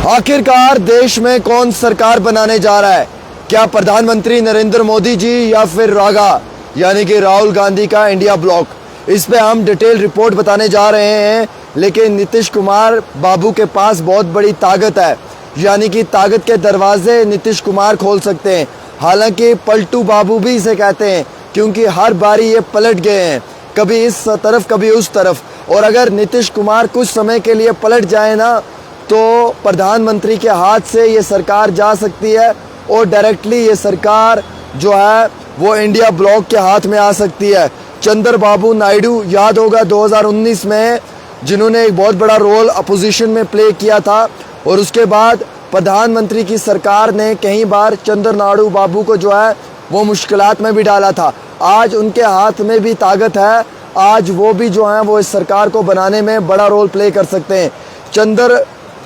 आखिरकार देश में कौन सरकार बनाने जा रहा है? क्या प्रधानमंत्री नरेंद्र मोदी जी या फिर रागा यानी कि राहुल गांधी का इंडिया ब्लॉक? इस पे हम डिटेल रिपोर्ट बताने जा रहे हैं। लेकिन नीतीश कुमार बाबू के पास बहुत बड़ी ताकत है, यानी कि ताकत के दरवाजे नीतीश कुमार खोल सकते हैं। हालांकि पलटू बाबू भी इसे कहते हैं, क्योंकि हर बारी ये पलट गए हैं, कभी इस तरफ कभी उस तरफ। और अगर नीतीश कुमार कुछ समय के लिए पलट जाए ना, तो प्रधानमंत्री के हाथ से ये सरकार जा सकती है और डायरेक्टली ये सरकार जो है वो इंडिया ब्लॉक के हाथ में आ सकती है। चंद्रबाबू नायडू, याद होगा 2019 में, जिन्होंने एक बहुत बड़ा रोल अपोजिशन में प्ले किया था, और उसके बाद प्रधानमंत्री की सरकार ने कई बार चंद्रनाडू बाबू को जो है वो मुश्किलात में भी डाला था। आज उनके हाथ में भी ताकत है, आज वो भी जो है वो इस सरकार को बनाने में बड़ा रोल प्ले कर सकते हैं।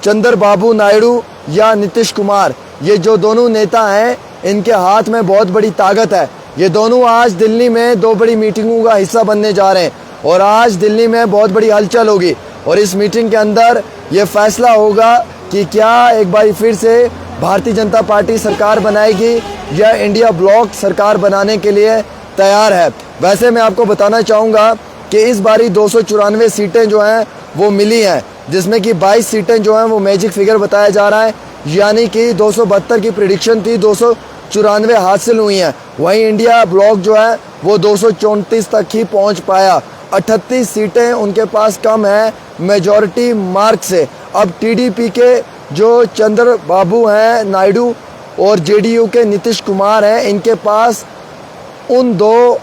चंद्रबाबू नायडू या नीतीश कुमार, ये जो दोनों नेता हैं, इनके हाथ में बहुत बड़ी ताकत है। ये दोनों आज दिल्ली में दो बड़ी मीटिंगों का हिस्सा बनने जा रहे हैं, और आज दिल्ली में बहुत बड़ी हलचल होगी। और इस मीटिंग के अंदर ये फैसला होगा कि क्या एक बार फिर से भारतीय जनता पार्टी सरकार बनाएगी या इंडिया ब्लॉक सरकार बनाने के लिए तैयार है। वैसे मैं आपको बताना चाहूँगा कि इस बारी 294 सीटें जो हैं वो मिली हैं, जिसमें कि 22 सीटें जो हैं वो मैजिक फिगर बताया जा रहा है, यानी कि 272 की प्रिडिक्शन थी, 294 हासिल हुई हैं। वहीं इंडिया ब्लॉक जो है वो 234 तक ही पहुंच पाया। 38 सीटें उनके पास कम है मेजॉरिटी मार्क से। अब टीडीपी के जो चंद्रबाबू हैं नायडू और जेडीयू के नीतीश कुमार हैं, इनके पास उन दो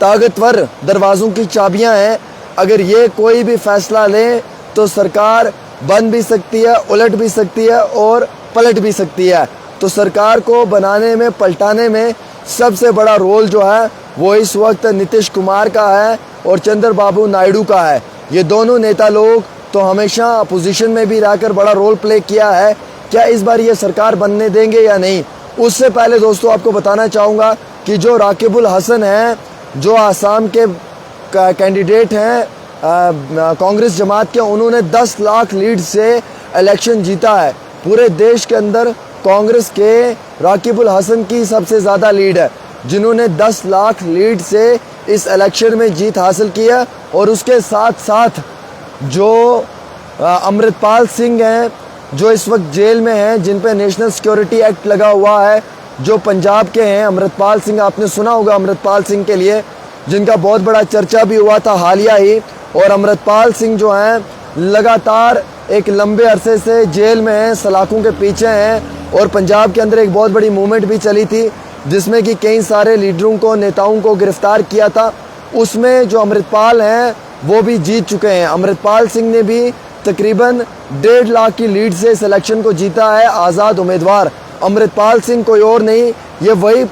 ताकतवर दरवाज़ों की चाबियां हैं। अगर ये कोई भी फैसला लें तो सरकार बन भी सकती है, उलट भी सकती है और पलट भी सकती है। तो सरकार को बनाने में, पलटाने में सबसे बड़ा रोल जो है वो इस वक्त नीतीश कुमार का है और चंद्रबाबू नायडू का है। ये दोनों नेता लोग तो हमेशा अपोजिशन में भी रहकर बड़ा रोल प्ले किया है। क्या इस बार ये सरकार बनने देंगे या नहीं? उससे पहले दोस्तों आपको बताना चाहूँगा कि जो राकिबुल हसन हैं, जो आसाम के कैंडिडेट हैं कांग्रेस जमात के, उन्होंने 10 लाख लीड से इलेक्शन जीता है। पूरे देश के अंदर कांग्रेस के राकिबुल हसन की सबसे ज़्यादा लीड है, जिन्होंने 10 लाख लीड से इस इलेक्शन में जीत हासिल की है। और उसके साथ साथ जो अमृतपाल सिंह हैं, जो इस वक्त जेल में हैं, जिन पे नेशनल सिक्योरिटी एक्ट लगा हुआ है, जो पंजाब के हैं, अमृतपाल सिंह, आपने सुना होगा अमृतपाल सिंह के लिए, जिनका बहुत बड़ा चर्चा भी हुआ था हालिया ही। और अमृतपाल सिंह जो हैं लगातार एक लंबे अरसे से जेल में हैं, सलाखों के पीछे हैं। और पंजाब के अंदर एक बहुत बड़ी मूवमेंट भी चली थी, जिसमें कि कई सारे लीडरों को, नेताओं को गिरफ्तार किया था। उसमें जो अमृतपाल हैं वो भी जीत चुके हैं। अमृतपाल सिंह ने भी तकरीबन 1.5 लाख की लीड से इस इलेक्शन को जीता है, आज़ाद उम्मीदवार। अमृतपाल सिंह कोई और नहीं, ये वही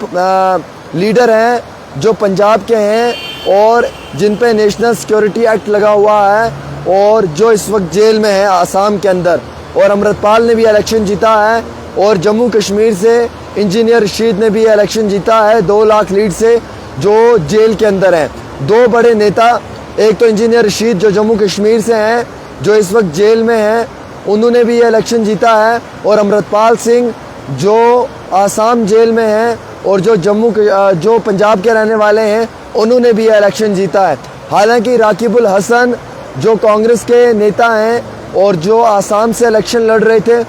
लीडर हैं जो पंजाब के हैं और जिन पे नेशनल सिक्योरिटी एक्ट लगा हुआ है, और जो इस वक्त जेल में है आसाम के अंदर। और अमृतपाल ने भी इलेक्शन जीता है। और जम्मू कश्मीर से इंजीनियर रशीद ने भी इलेक्शन जीता है 2 लाख लीड से, जो जेल के अंदर हैं। दो बड़े नेता, एक तो इंजीनियर रशीद जो जम्मू कश्मीर से हैं, जो इस वक्त जेल में हैं, उन्होंने भी ये इलेक्शन जीता है। और अमृतपाल सिंह जो आसाम जेल में हैं और जो पंजाब के रहने वाले हैं, उन्होंने भी ये इलेक्शन जीता है। हालांकि राकिबुल हसन जो कांग्रेस के नेता हैं और जो आसाम से इलेक्शन लड़ रहे थे,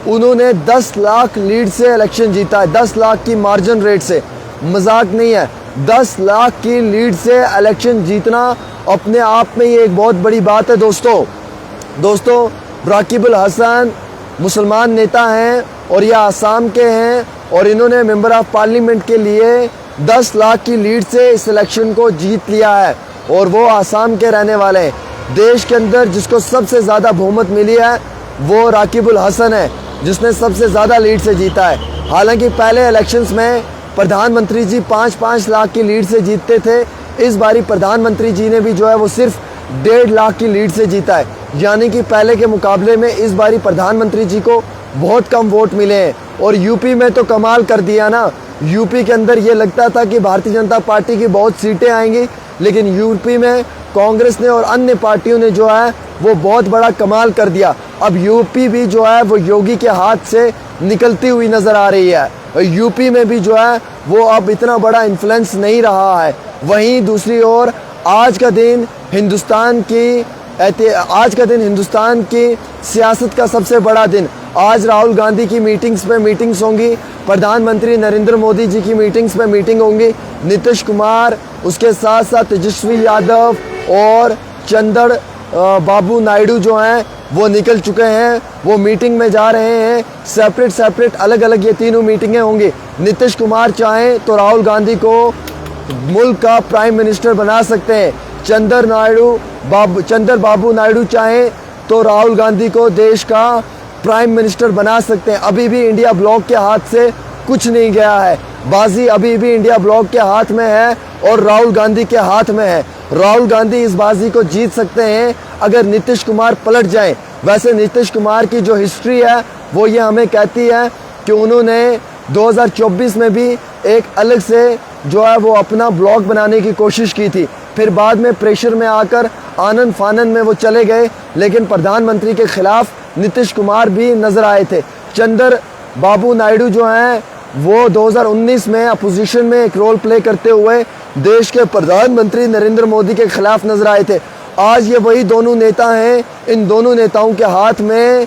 उन्होंने 10 लाख लीड से इलेक्शन जीता है, 10 लाख की मार्जिन रेट से। मजाक नहीं है, 10 लाख की लीड से इलेक्शन जीतना अपने आप में ये एक बहुत बड़ी बात है दोस्तों। राकिबुल हसन मुसलमान नेता हैं और ये आसाम के हैं, और इन्होंने मेंबर ऑफ पार्लियामेंट के लिए 10 लाख की लीड से इस इलेक्शन को जीत लिया है। और वो आसाम के रहने वाले हैं। देश के अंदर जिसको सबसे ज़्यादा बहुमत मिली है वो राकिबुल हसन है, जिसने सबसे ज़्यादा लीड से जीता है। हालांकि पहले इलेक्शंस में प्रधानमंत्री जी 5-5 लाख की लीड से जीतते थे। इस बारी प्रधानमंत्री जी ने भी जो है वो सिर्फ 1.5 लाख की लीड से जीता है, यानी कि पहले के मुकाबले में इस बारी प्रधानमंत्री जी को बहुत कम वोट मिले हैं। और यूपी में तो कमाल कर दिया ना, यूपी के अंदर ये लगता था कि भारतीय जनता पार्टी की बहुत सीटें आएंगी, लेकिन यूपी में कांग्रेस ने और अन्य पार्टियों ने जो है वो बहुत बड़ा कमाल कर दिया। अब यूपी भी जो है वो योगी के हाथ से निकलती हुई नज़र आ रही है। यूपी में भी जो है वो अब इतना बड़ा इन्फ्लुएंस नहीं रहा है। वहीं दूसरी ओर आज का दिन हिंदुस्तान की सियासत का सबसे बड़ा दिन। आज राहुल गांधी की मीटिंग्स होंगी, प्रधानमंत्री नरेंद्र मोदी जी की मीटिंग्स पे मीटिंग होंगी, नीतीश कुमार, उसके साथ साथ तेजस्वी यादव और चंद्र बाबू नायडू जो हैं वो निकल चुके हैं, वो मीटिंग में जा रहे हैं। सेपरेट अलग अलग ये तीनों मीटिंगें होंगी। नीतीश कुमार चाहें तो राहुल गांधी को मुल्क का प्राइम मिनिस्टर बना सकते हैं। चंद्र बाबू नायडू चाहें तो राहुल गांधी को देश का प्राइम मिनिस्टर बना सकते हैं। अभी भी इंडिया ब्लॉक के हाथ से कुछ नहीं गया है। बाजी अभी भी इंडिया ब्लॉक के हाथ में है और राहुल गांधी के हाथ में है। राहुल गांधी इस बाजी को जीत सकते हैं अगर नीतीश कुमार पलट जाएं। वैसे नीतीश कुमार की जो हिस्ट्री है वो ये हमें कहती है कि उन्होंने 2024 में भी एक अलग से जो है वो अपना ब्लॉक बनाने की कोशिश की थी, फिर बाद में प्रेशर में आकर आनन फानन में वो चले गए, लेकिन प्रधानमंत्री के खिलाफ नीतीश कुमार भी नजर आए थे। चंद्र बाबू नायडू जो हैं वो 2019 में अपोजिशन में एक रोल प्ले करते हुए देश के प्रधानमंत्री नरेंद्र मोदी के खिलाफ नजर आए थे। आज ये वही दोनों नेता हैं। इन दोनों नेताओं के हाथ में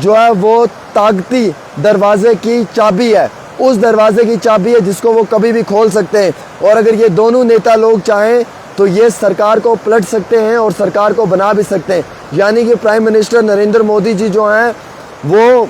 जो है वो ताकती दरवाजे की चाबी है, उस दरवाजे की चाबी है जिसको वो कभी भी खोल सकते हैं। और अगर ये दोनों नेता लोग चाहें तो ये सरकार को पलट सकते हैं और सरकार को बना भी सकते हैं। यानी कि प्राइम मिनिस्टर नरेंद्र मोदी जी जो हैं वो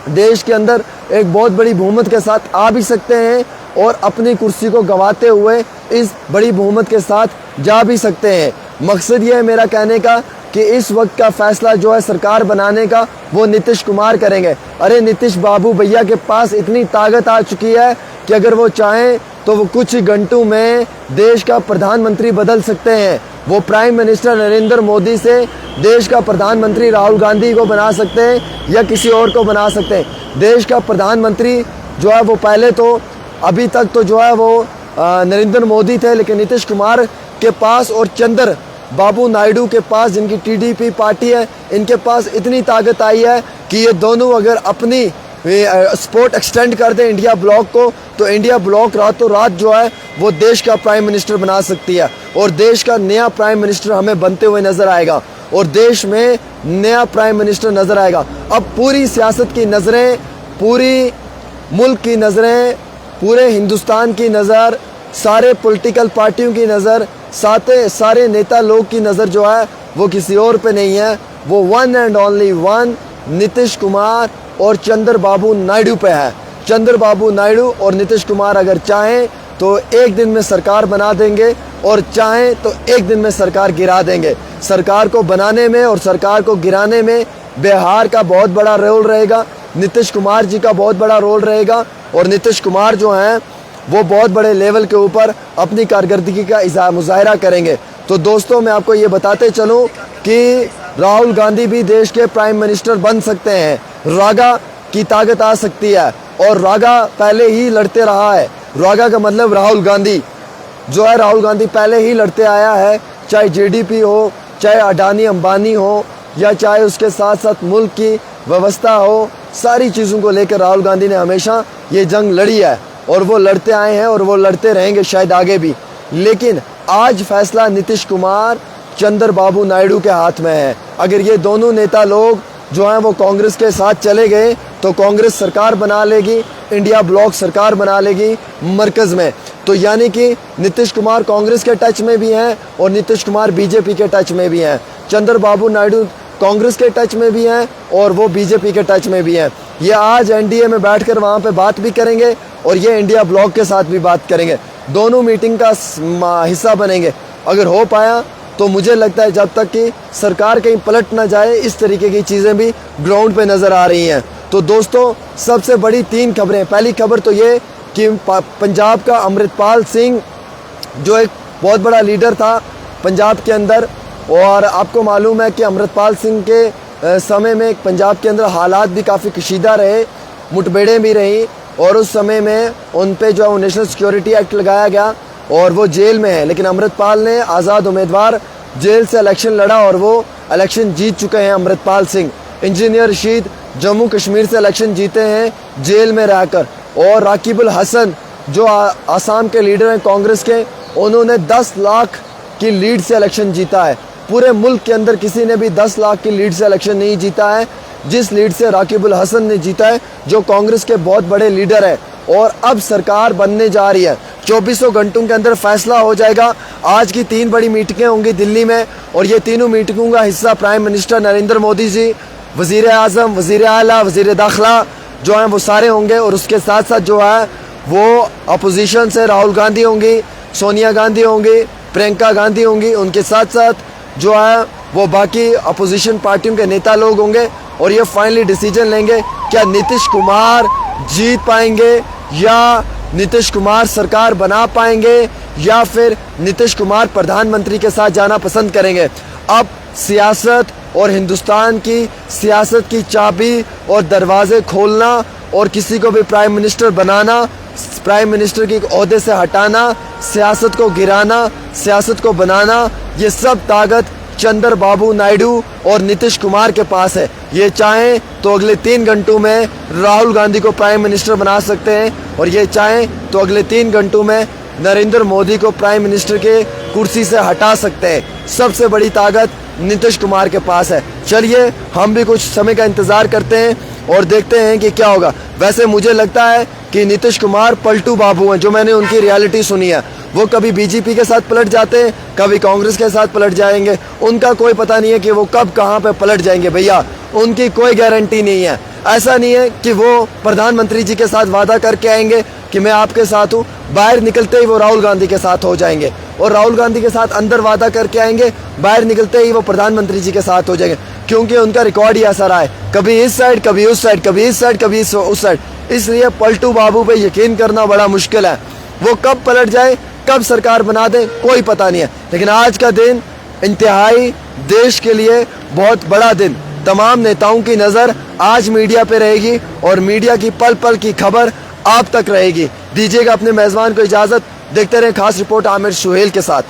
देश के अंदर एक बहुत बड़ी बहुमत के साथ आ भी सकते हैं और अपनी कुर्सी को गंवाते हुए इस बड़ी बहुमत के साथ जा भी सकते हैं। मकसद ये है मेरा कहने का कि इस वक्त का फैसला जो है सरकार बनाने का वो नीतीश कुमार करेंगे। अरे नीतीश बाबू भैया के पास इतनी ताकत आ चुकी है कि अगर वो चाहें तो वो कुछ घंटों में देश का प्रधानमंत्री बदल सकते हैं। वो प्राइम मिनिस्टर नरेंद्र मोदी से देश का प्रधानमंत्री राहुल गांधी को बना सकते हैं या किसी और को बना सकते हैं। देश का प्रधानमंत्री जो है वो पहले तो अभी तक तो जो है वो नरेंद्र मोदी थे, लेकिन नीतीश कुमार के पास और चंद्र बाबू नायडू के पास, जिनकी टीडीपी पार्टी है, इनके पास इतनी ताकत आई है कि ये दोनों अगर अपनी सपोर्ट एक्सटेंड कर दें इंडिया ब्लॉक को, तो इंडिया ब्लॉक रातों रात जो है वो देश का प्राइम मिनिस्टर बना सकती है और देश का नया प्राइम मिनिस्टर हमें बनते हुए नजर आएगा और देश में नया प्राइम मिनिस्टर नजर आएगा। अब पूरी सियासत की नज़रें, पूरी मुल्क की नज़रें, पूरे हिंदुस्तान की नज़र, सारे पॉलिटिकल पार्टियों की नज़र, सारे नेता लोग की नज़र जो है वो किसी और पे नहीं है, वो one and only one Nitish Kumar और चंद्र बाबू नायडू पे है। चंद्र बाबू नायडू और नीतीश कुमार अगर चाहें तो एक दिन में सरकार बना देंगे और चाहें तो एक दिन में सरकार गिरा देंगे। सरकार को बनाने में और सरकार को गिराने में बिहार का बहुत बड़ा रोल रहेगा, नीतीश कुमार जी का बहुत बड़ा रोल रहेगा और नीतीश कुमार जो हैं वो बहुत बड़े लेवल के ऊपर अपनी कारकर्दगी का मुजाहरा करेंगे। तो दोस्तों मैं आपको ये बताते चलूँ कि राहुल गांधी भी देश के प्राइम मिनिस्टर बन सकते हैं। रागा की ताकत आ सकती है और रागा पहले ही लड़ते रहा है। रागा का मतलब राहुल गांधी जो है, राहुल गांधी पहले ही लड़ते आया है, चाहे जेडीपी हो, चाहे अडानी अंबानी हो या चाहे उसके साथ साथ मुल्क की व्यवस्था हो, सारी चीज़ों को लेकर राहुल गांधी ने हमेशा ये जंग लड़ी है और वो लड़ते आए हैं और वो लड़ते रहेंगे शायद आगे भी। लेकिन आज फैसला नीतीश कुमार, चंद्र बाबू नायडू के हाथ में है। अगर ये दोनों नेता लोग जो हैं वो कांग्रेस के साथ चले गए तो कांग्रेस सरकार बना लेगी, इंडिया ब्लॉक सरकार बना लेगी मरकज़ में। तो यानी कि नीतीश कुमार कांग्रेस के टच में भी हैं और नीतीश कुमार बीजेपी के टच में भी हैं। चंद्र बाबू नायडू कांग्रेस के टच में भी हैं और वो बीजेपी के टच में भी हैं। ये आज एनडीए में बैठकर वहाँ पे बात भी करेंगे और ये इंडिया ब्लॉक के साथ भी बात करेंगे। दोनों मीटिंग का हिस्सा बनेंगे। अगर हो पाया तो मुझे लगता है जब तक कि सरकार कहीं पलट ना जाए, इस तरीके की चीज़ें भी ग्राउंड पे नज़र आ रही हैं। तो दोस्तों सबसे बड़ी 3 खबरें। पहली खबर तो ये कि पंजाब का अमृतपाल सिंह जो एक बहुत बड़ा लीडर था पंजाब के अंदर, और आपको मालूम है कि अमृतपाल सिंह के समय में पंजाब के अंदर हालात भी काफ़ी कशीदा रहे, मुठभेड़ें भी रहीं और उस समय में उन पे जो है नेशनल सिक्योरिटी एक्ट लगाया गया और वो जेल में है। लेकिन अमृतपाल ने आज़ाद उम्मीदवार जेल से इलेक्शन लड़ा और वो इलेक्शन जीत चुके हैं अमृतपाल सिंह। इंजीनियर रशीद जम्मू कश्मीर से इलेक्शन जीते हैं जेल में रहकर। और राकिबुल हसन जो आसाम के लीडर हैं कांग्रेस के, उन्होंने 10 लाख की लीड से इलेक्शन जीता है। पूरे मुल्क के अंदर किसी ने भी 10 लाख की लीड से इलेक्शन नहीं जीता है जिस लीड से राकिबुल हसन ने जीता है, जो कांग्रेस के बहुत बड़े लीडर है। और अब सरकार बनने जा रही है, 2400 घंटों के अंदर फैसला हो जाएगा। आज की 3 बड़ी मीटिंगें होंगी दिल्ली में और ये तीनों मीटिंगों का हिस्सा प्राइम मिनिस्टर नरेंद्र मोदी जी, वजीर आजम, वजीर आला, वजीर दाखिला जो हैं वो सारे होंगे। और उसके साथ साथ जो है वो अपोजिशन से राहुल गांधी होंगी, सोनिया गांधी होंगी, प्रियंका गांधी होंगी। उनके साथ साथ जो है वो बाकी अपोजिशन पार्टियों के नेता लोग होंगे। और ये फाइनली डिसीजन लेंगे क्या नीतीश कुमार जीत पाएंगे या नीतीश कुमार सरकार बना पाएंगे या फिर नीतीश कुमार प्रधानमंत्री के साथ जाना पसंद करेंगे। अब सियासत और हिंदुस्तान की सियासत की चाबी और दरवाजे खोलना और किसी को भी प्राइम मिनिस्टर बनाना, प्राइम मिनिस्टर के ओहदे से हटाना, सियासत को गिराना, सियासत को बनाना, ये सब ताकत चंद्रबाबू नायडू और नीतीश कुमार के पास है। ये चाहें तो अगले 3 घंटों में राहुल गांधी को प्राइम मिनिस्टर बना सकते हैं और ये चाहें तो अगले 3 घंटों में नरेंद्र मोदी को प्राइम मिनिस्टर के कुर्सी से हटा सकते हैं। सबसे बड़ी ताकत नीतीश कुमार के पास है। चलिए हम भी कुछ समय का इंतजार करते हैं और देखते हैं कि क्या होगा। वैसे मुझे लगता है कि नीतीश कुमार पलटू बाबू हैं, जो मैंने उनकी रियलिटी सुनी है। वो कभी बीजेपी के साथ पलट जाते हैं, कभी कांग्रेस के साथ पलट जाएंगे। उनका कोई पता नहीं है कि वो कब कहाँ पे पलट जाएंगे भैया, उनकी कोई गारंटी नहीं है। ऐसा नहीं है कि वो प्रधानमंत्री जी के साथ वादा करके आएंगे कि मैं आपके साथ हूँ, बाहर निकलते ही वो राहुल गांधी के साथ हो जाएंगे। और राहुल गांधी के साथ अंदर वादा करके आएंगे, बाहर निकलते ही वो प्रधानमंत्री जी के साथ हो जाएंगे। क्योंकि उनका रिकॉर्ड ही ऐसा रहा है, कभी इस साइड, कभी उस साइड, कभी इस साइड, कभी उस साइड। इसलिए पलटू बाबू पे यकीन करना बड़ा मुश्किल है। वो कब पलट जाए, कब सरकार बना दे, कोई पता नहीं है। लेकिन आज का दिन इंतहाई देश के लिए बहुत बड़ा दिन। तमाम नेताओं की नज़र आज मीडिया पे रहेगी और मीडिया की पल पल की खबर आप तक रहेगी। दीजिएगा अपने मेज़बान को इजाज़त। देखते रहें खास रिपोर्ट आमिर सुहेल के साथ।